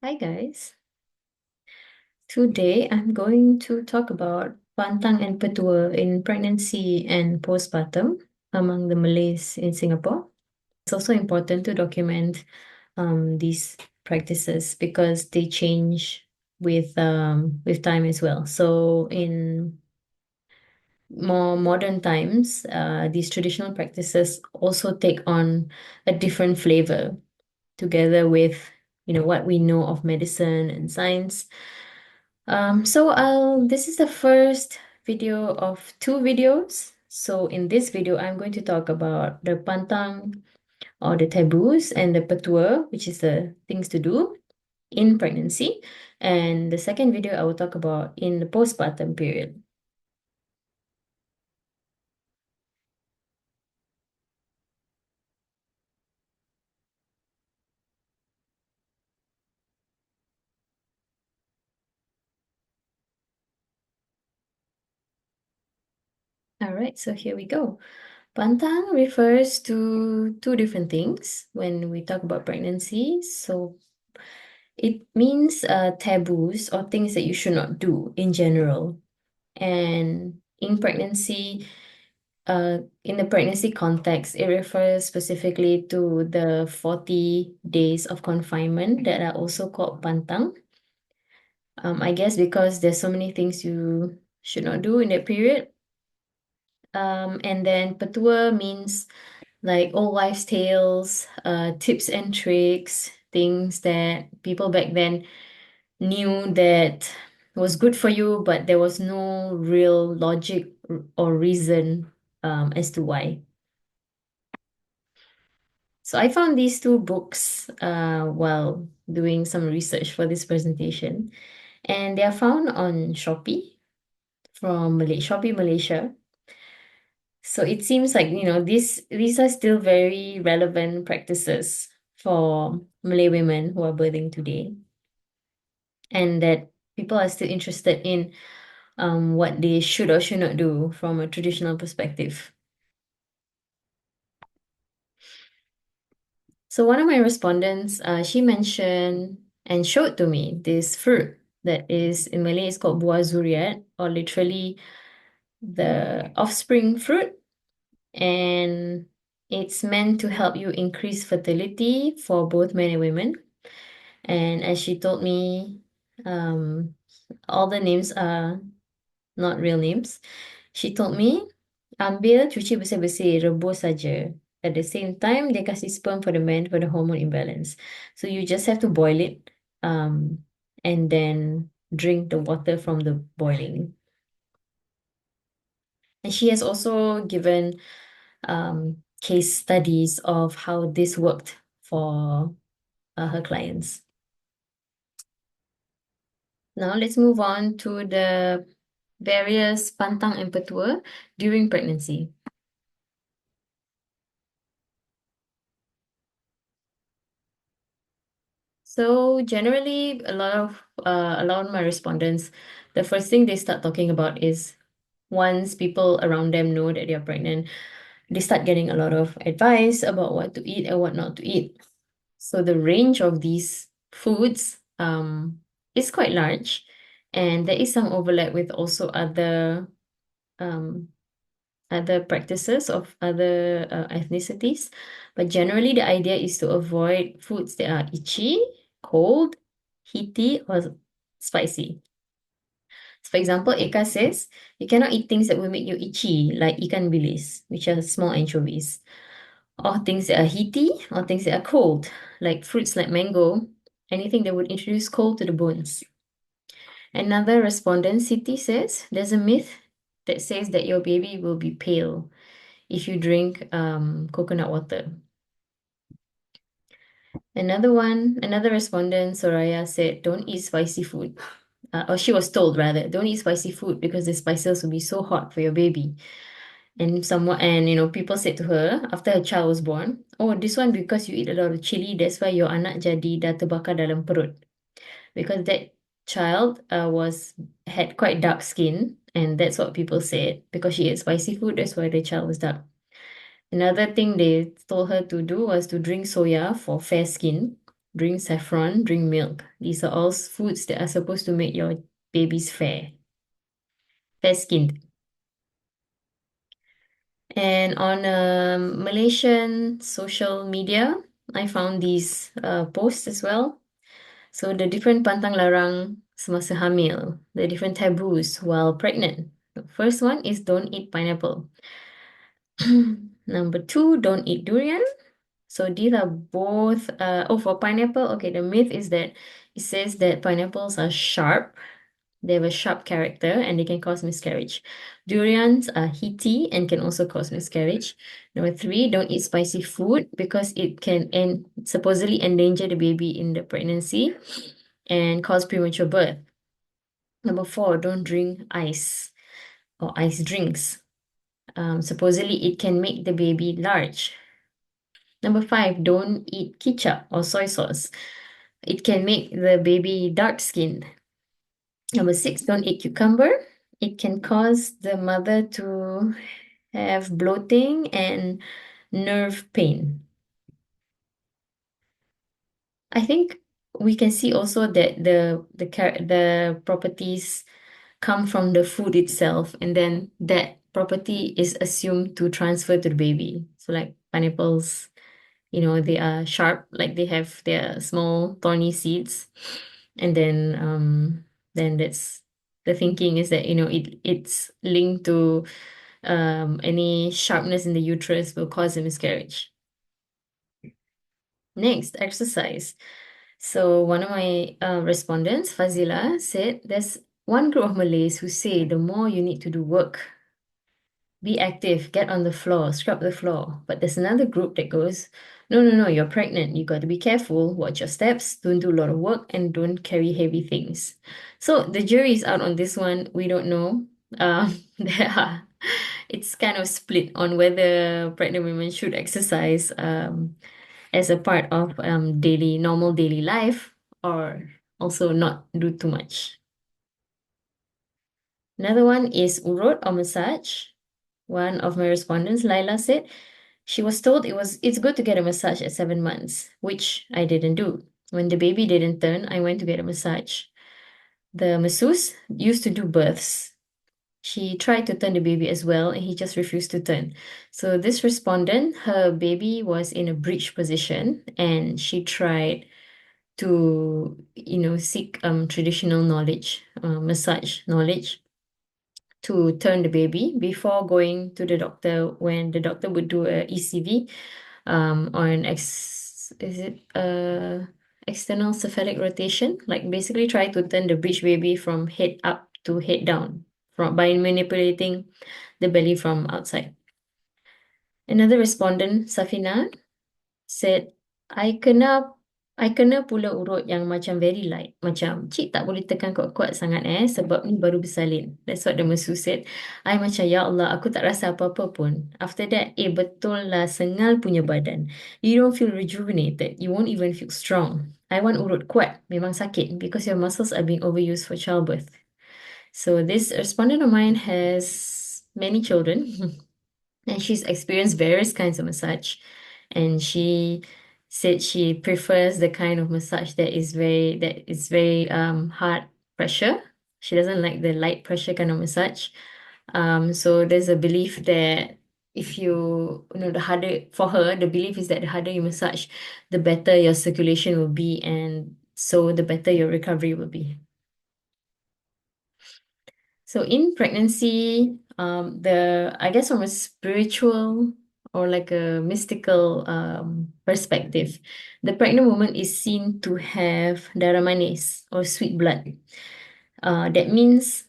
Hi guys. Today I'm going to talk about Pantang and Petua in pregnancy and postpartum among the Malays in Singapore. It's also important to document these practices because they change with time as well. So in more modern times, these traditional practices also take on a different flavor together with what we know of medicine and science. This is the first video of two videos. So in this video, I'm going to talk about the pantang or the taboos and the petua, which is the things to do in pregnancy. And the second video I will talk about in the postpartum period. All right, so here we go. Pantang refers to two different things when we talk about pregnancy. So it means taboos or things that you should not do in general. And in the pregnancy context, it refers specifically to the 40 days of confinement that are also called pantang. I guess because there's so many things you should not do in that period. And then petua means like old wives' tales, tips and tricks, things that people back then knew that was good for you, but there was no real logic or reason as to why. So I found these two books while doing some research for this presentation, and they are found on Shopee from Shopee Malaysia. So it seems like, these are still very relevant practices for Malay women who are birthing today, and that people are still interested in what they should or should not do from a traditional perspective. So one of my respondents, she mentioned and showed to me this fruit that is in Malay is called buah zuriat, or literally the offspring fruit, and it's meant to help you increase fertility for both men and women. And as she told me, um, all the names are not real names. She told me, ambil, cuci bersih-bersih, rebus saja. At the same time, dia kasih sperm for the man for the hormone imbalance. So you just have to boil it, and then drink the water from the boiling. And she has also given case studies of how this worked for her clients. Now let's move on to the various pantang and petua during pregnancy. So generally, a lot of my respondents, the first thing they start talking about is once people around them know that they're pregnant, they start getting a lot of advice about what to eat and what not to eat. So the range of these foods is quite large, and there is some overlap with also um, other practices of other ethnicities. But generally, the idea is to avoid foods that are itchy, cold, heaty, or spicy. So for example, Eka says you cannot eat things that will make you itchy, like ikan bilis, which are small anchovies, or things that are heaty, or things that are cold, like fruits like mango, anything that would introduce cold to the bones. Another respondent, Siti, says there's a myth that says that your baby will be pale if you drink coconut water. Another respondent, Soraya, said, don't eat spicy food. Or she was told rather, don't eat spicy food because the spices will be so hot for your baby. And people said to her after her child was born, oh, this one because you eat a lot of chili, that's why your anak jadi dah terbakar dalam perut. Because that child had quite dark skin, and that's what people said. Because she ate spicy food, that's why the child was dark. Another thing they told her to do was to drink soya for fair skin, drink saffron, drink milk. These are all foods that are supposed to make your babies fair-skinned. And on Malaysian social media, I found these posts as well. So the different pantang larang semasa hamil, the different taboos while pregnant. The first one is don't eat pineapple. Number two, don't eat durian. So these are both, for pineapple, okay, the myth is that it says that pineapples are sharp. They have a sharp character and they can cause miscarriage. Durians are heaty and can also cause miscarriage. Number three, don't eat spicy food because it can supposedly endanger the baby in the pregnancy and cause premature birth. Number four, don't drink ice or ice drinks. Supposedly it can make the baby large. Number five, don't eat ketchup or soy sauce. It can make the baby dark-skinned. Number six, don't eat cucumber. It can cause the mother to have bloating and nerve pain. I think we can see also that the properties come from the food itself, and then that property is assumed to transfer to the baby. So like pineapples, they are sharp, like they have their small thorny seeds. And then that's the thinking is that, it's linked to any sharpness in the uterus will cause a miscarriage. Next, exercise. So one of my respondents, Fazila, said there's one group of Malays who say the more you need to do work, be active, get on the floor, scrub the floor. But there's another group that goes, no, no, no, you're pregnant. You got to be careful, watch your steps, don't do a lot of work, and don't carry heavy things. So the jury is out on this one. We don't know. There are, it's kind of split on whether pregnant women should exercise as a part of normal daily life or also not do too much. Another one is urut or massage. One of my respondents, Laila, said she was told it's good to get a massage at 7 months, which I didn't do. When the baby didn't turn, I went to get a massage. The masseuse used to do births. She tried to turn the baby as well, and he just refused to turn. So this respondent, her baby was in a breech position, and she tried to, seek traditional knowledge, massage knowledge to turn the baby before going to the doctor when the doctor would do a ECV or is it external cephalic rotation? Like basically try to turn the breech baby from head up to head down by manipulating the belly from outside. Another respondent, Safina, said, I kena pula urut yang macam very light. Macam, cik tak boleh tekan kuat-kuat sangat sebab ni baru bersalin. That's what the masseuse said. I macam, ya Allah, aku tak rasa apa-apa pun. After that, betul lah sengal punya badan. You don't feel rejuvenated. You won't even feel strong. I want urut kuat. Memang sakit because your muscles are being overused for childbirth. So this respondent of mine has many children. And she's experienced various kinds of massage. And she said she prefers the kind of massage that is very hard pressure. She doesn't like the light pressure kind of massage. So there's a belief that if the harder for her, the belief is that the harder you massage, the better your circulation will be, and so the better your recovery will be. So in pregnancy, I guess from a spiritual or like a mystical perspective, the pregnant woman is seen to have darah manis or sweet blood. That means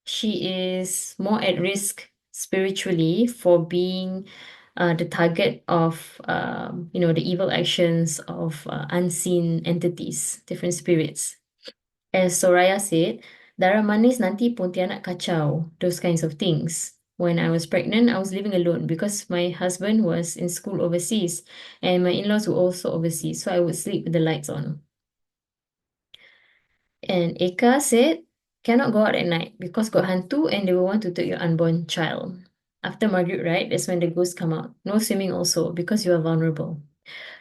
she is more at risk spiritually for being the target of the evil actions of unseen entities, different spirits. As Soraya said, darah manis nanti Pontianak kacau, those kinds of things. When I was pregnant, I was living alone because my husband was in school overseas and my in-laws were also overseas, so I would sleep with the lights on. And Eka said, cannot go out at night because got hantu and they will want to take your unborn child. After Margaret, right, that's when the ghosts come out. No swimming also because you are vulnerable.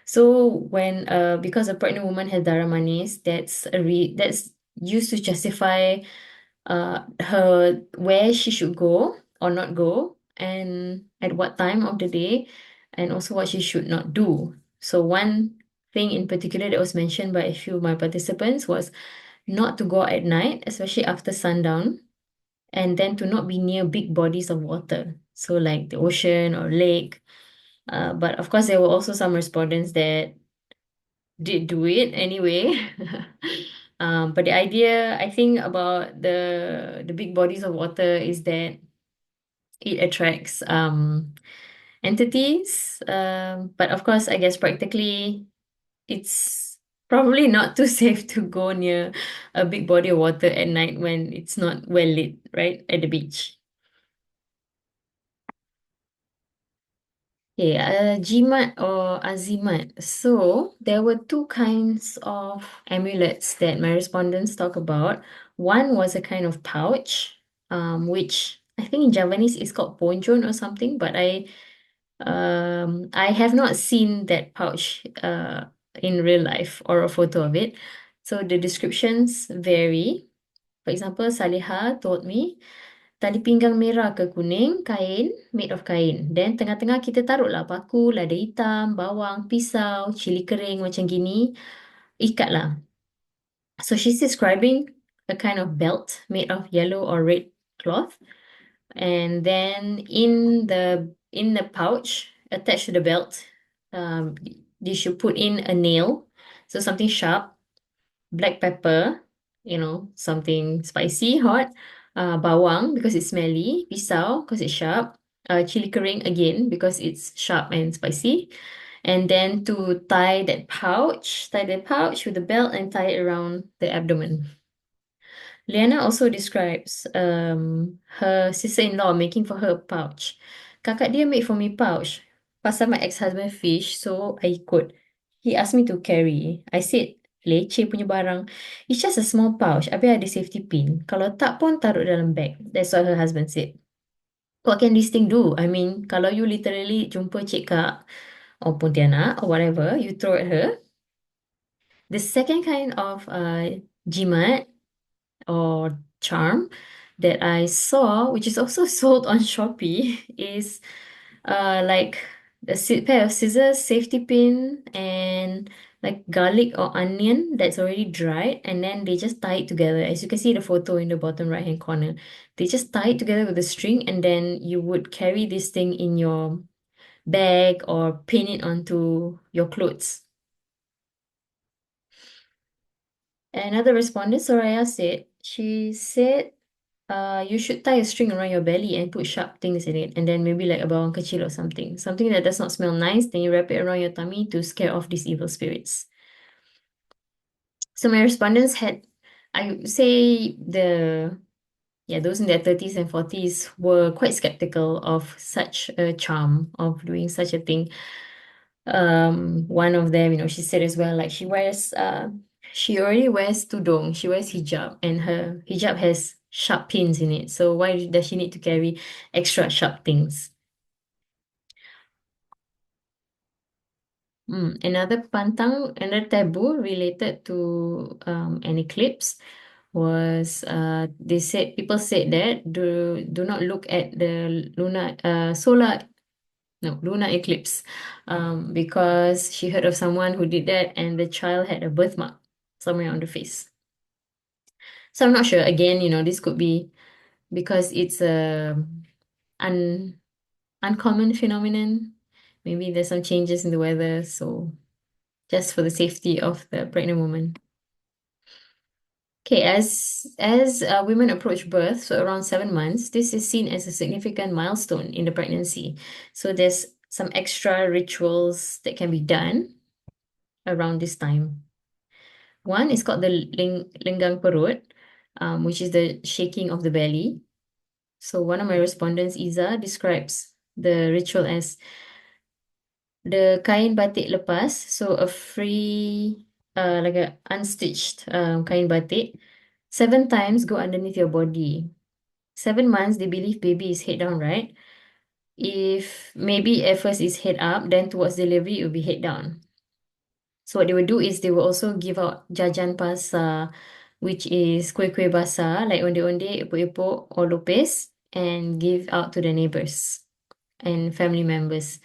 So when because a pregnant woman has darah manis, that's used to justify her where she should go or not go and at what time of the day and also what she should not do. So one thing in particular that was mentioned by a few of my participants was not to go out at night, especially after sundown, and then to not be near big bodies of water, so like the ocean or lake. But of course, there were also some respondents that did do it anyway. But the idea, I think, about the big bodies of water is that it attracts entities. But of course, I guess practically, it's probably not too safe to go near a big body of water at night when it's not well lit, right, at the beach. Okay, jimat or azimat. So there were two kinds of amulets that my respondents talk about. One was a kind of pouch, which I think in Javanese is called ponjon or something, but I have not seen that pouch in real life or a photo of it. So the descriptions vary. For example, Saliha told me tali pinggang merah ke kuning, kain, made of kain. Then tengah-tengah kita taruhlah paku, lada hitam, bawang, pisau, cili kering macam gini. Ikatlah. So she's describing a kind of belt made of yellow or red cloth. And then in the pouch attached to the belt, um, you should put in a nail, so something sharp, black pepper, something spicy, hot, bawang because it's smelly, pisau because it's sharp, chili kering again because it's sharp and spicy, and then to tie the pouch with the belt and tie it around the abdomen. Liana also describes her sister-in-law making for her a pouch. Kakak dia made for me pouch. Pasal my ex-husband fish, so I ikut. He asked me to carry. I said, leceh punya barang. It's just a small pouch. Habis ada safety pin. Kalau tak pun taruh dalam bag. That's what her husband said. What can this thing do? I mean, kalau you literally jumpa Cik Kak or Pontianak or whatever, you throw at her. The second kind of jimat or charm that I saw, which is also sold on Shopee, is like pair of scissors, safety pin, and like garlic or onion that's already dried, and then they just tie it together. As you can see the photo in the bottom right hand corner, they just tie it together with a string, and then you would carry this thing in your bag or pin it onto your clothes. Another respondent, Soraya, she said you should tie a string around your belly and put sharp things in it, and then maybe like a bawang kecil or something. Something that does not smell nice, then you wrap it around your tummy to scare off these evil spirits. So my respondents had, I would say those in their 30s and 40s were quite skeptical of such a charm, of doing such a thing. One of them, she said as well, like she already wears tudung, she wears hijab, and her hijab has sharp pins in it. So why does she need to carry extra sharp things? Another taboo related to an eclipse was people said that do not look at the lunar eclipse, because she heard of someone who did that and the child had a birthmark somewhere on the face. So I'm not sure. Again, this could be because it's a un uncommon phenomenon. Maybe there's some changes in the weather, so just for the safety of the pregnant woman. Okay, as women approach birth, so around 7 months, this is seen as a significant milestone in the pregnancy. So there's some extra rituals that can be done around this time. One is called the linggang perut, which is the shaking of the belly. So one of my respondents, Iza, describes the ritual as the kain batik lepas, so a free, like a unstitched kain batik, 7 times go underneath your body. 7 months, they believe baby is head down, right? if maybe at first it's head up, then towards delivery it will be head down. So what they will do is they will also give out jajan pasar, which is kuih-kuih basah, like ondeh-ondeh, epok-epok, or lopes, and give out to the neighbors and family members.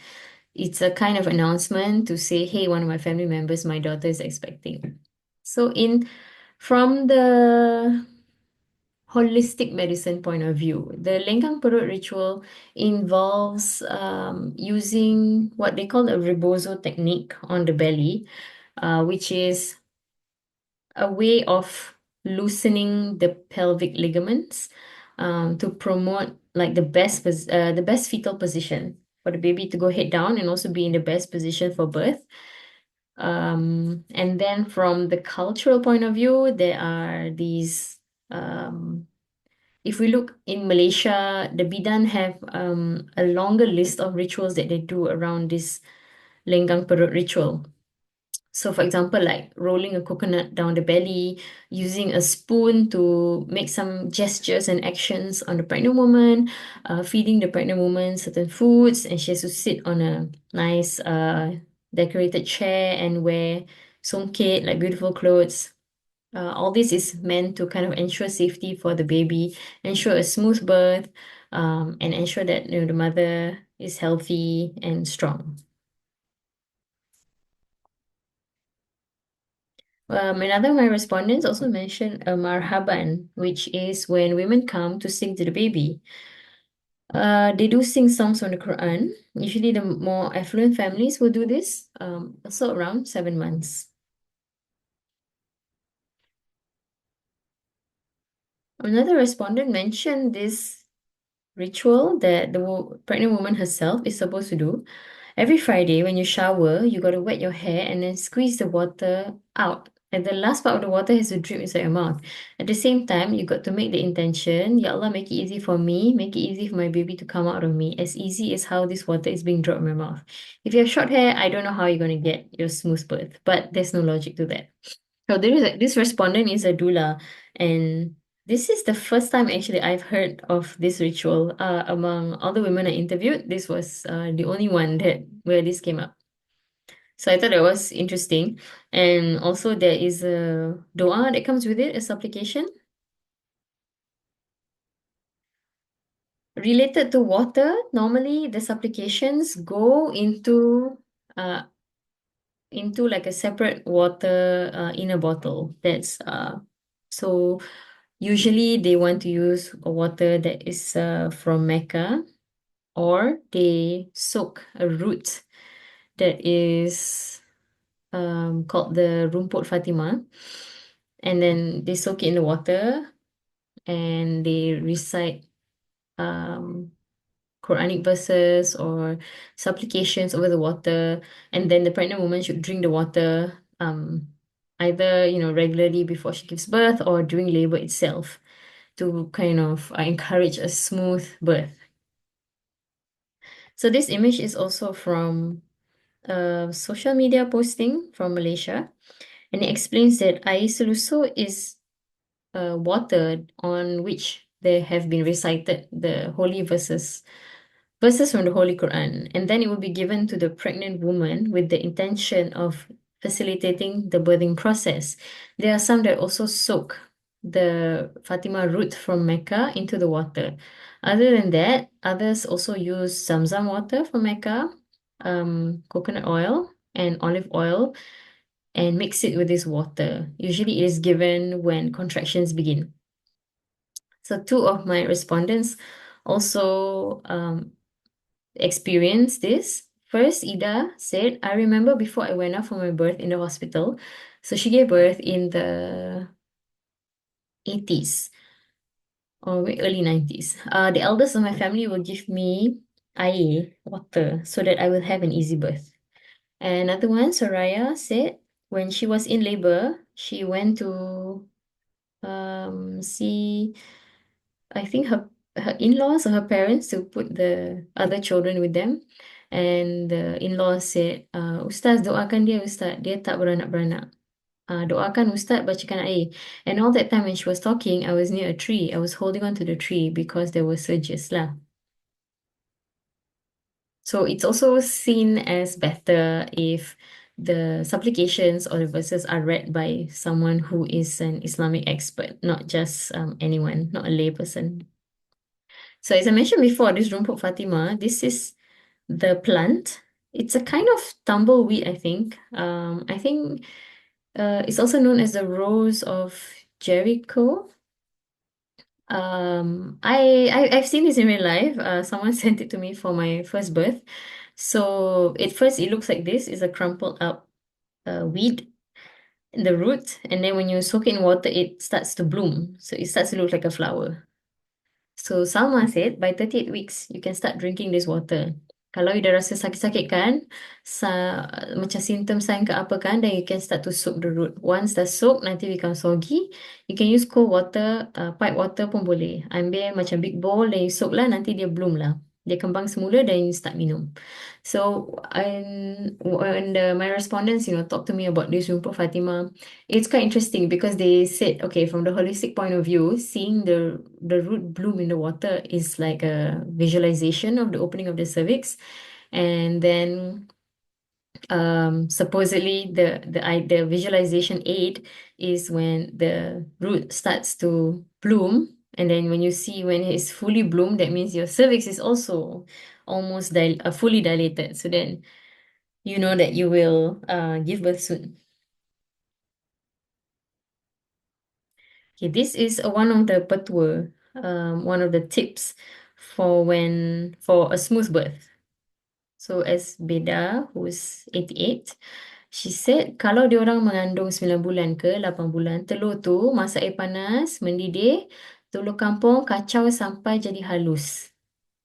It's a kind of announcement to say, hey, one of my family members, my daughter is expecting. So from the holistic medicine point of view, the lenggang perut ritual involves using what they call a rebozo technique on the belly, which is a way of loosening the pelvic ligaments to promote like the best fetal position for the baby to go head down and also be in the best position for birth. And then from the cultural point of view, there are these if we look in Malaysia, the Bidan have a longer list of rituals that they do around this lenggang perut ritual. So for example, like rolling a coconut down the belly, using a spoon to make some gestures and actions on the pregnant woman, feeding the pregnant woman certain foods, and she has to sit on a nice decorated chair and wear songket, like beautiful clothes. All this is meant to kind of ensure safety for the baby, ensure a smooth birth, and ensure that the mother is healthy and strong. Another of my respondents also mentioned marhaban, which is when women come to sing to the baby. They do sing songs from the Quran. Usually, the more affluent families will do this, also around 7 months. Another respondent mentioned this ritual that the pregnant woman herself is supposed to do. Every Friday, when you shower, you got to wet your hair and then squeeze the water out. And the last part of the water has to drip inside your mouth. At the same time, you got to make the intention, Ya Allah, make it easy for me, make it easy for my baby to come out of me, as easy as how this water is being dropped in my mouth. If you have short hair, I don't know how you're going to get your smooth birth, but there's no logic to that. So this respondent is a doula, and this is the first time actually I've heard of this ritual. Among all the women I interviewed, this was the only one that where this came up. So I thought that was interesting. And also there is a dua that comes with it, a supplication. Related to water, normally the supplications go into like a separate water in a bottle. That's so usually they want to use a water that is from Mecca, or they soak a root that is called the rumput Fatima, and then they soak it in the water and they recite um, Quranic verses or supplications over the water, and then the pregnant woman should drink the water either regularly before she gives birth or during labor itself to kind of encourage a smooth birth. So this image is also from a social media posting from Malaysia, and it explains that air selusuh is water on which there have been recited the holy verses from the Holy Quran, and then it will be given to the pregnant woman with the intention of facilitating the birthing process. There are some that also soak the Fatima root from Mecca into the water. Other than that, others also use Zamzam water from Mecca, coconut oil and olive oil, and mix it with this water. Usually it is given when contractions begin. So two of my respondents also experienced this. First, Ida said, I remember before I went out for my birth in the hospital. So she gave birth in the 80s or early 90s. The eldest of my family will give me air, water, so that I will have an easy birth. And another one, Soraya, said when she was in labor, she went to see, I think her in-laws or her parents to put the other children with them. And the in-laws said, Ustaz, doakan dia, Ustaz. Dia tak beranak-beranak. Doakan Ustaz bacakan air. And all that time when she was talking, I was near a tree. I was holding on to the tree because there were surges lah. So it's also seen as better if the supplications or the verses are read by someone who is an Islamic expert, not just anyone, not a lay person. So as I mentioned before, this rumput Fatima, this is the plant. It's a kind of tumbleweed, I think. I think it's also known as the Rose of Jericho. I've seen this in real life. Someone sent it to me for my first birth. So at first it looks like this. It's a crumpled up weed in the root, and then when you soak it in water, it starts to bloom. So it starts to look like a flower. So Salma said by 38 weeks you can start drinking this water. Kalau you dah rasa sakit-sakit kan, macam symptom sign ke apa kan, then you can start to soak the root. Once dah soak, nanti become soggy, you can use cold water, pipe water pun boleh. Ambil macam big bowl, then you soak lah, nanti dia bloom lah. Dia kembang semula, then you start minum. So when my respondents, talk to me about this Rumput Fatima, it's quite interesting because they said, okay, from the holistic point of view, seeing the root bloom in the water is like a visualization of the opening of the cervix. And then supposedly the visualization aid is when the root starts to bloom. And then when you see when it's fully bloomed, that means your cervix is also almost fully dilated. So then you know that you will give birth soon. Okay, this is one of the petua, one of the tips for a smooth birth. So as Beda, who's 88, she said kalau diorang mengandung 9 bulan ke 8 bulan, telur tu masak air panas, mendidih, telur kampung kacau sampai jadi halus.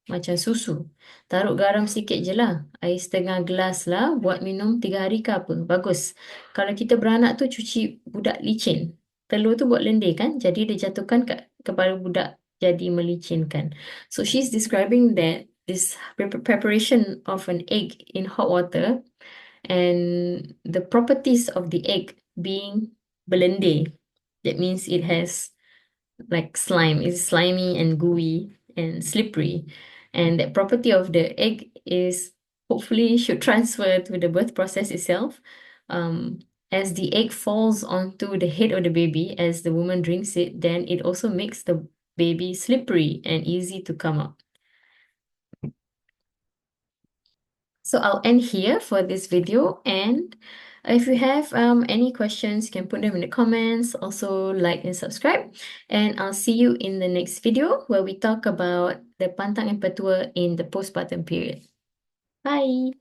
Macam susu. Taruh garam sikit je lah. Air setengah gelas lah. Buat minum 3 hari ke apa. Bagus. Kalau kita beranak tu cuci budak licin. Telur tu buat lendir kan. Jadi dia jatuhkan kepala budak jadi melicinkan. So she's describing that this preparation of an egg in hot water and the properties of the egg being berlendir. That means it has like slime. It's slimy and gooey and slippery. And that property of the egg is hopefully should transfer to the birth process itself. As the egg falls onto the head of the baby as the woman drinks it, then it also makes the baby slippery and easy to come out. So I'll end here for this video, and if you have any questions, you can put them in the comments. Also like and subscribe, and I'll see you in the next video where we talk about the Pantang and Petua in the postpartum period. Bye.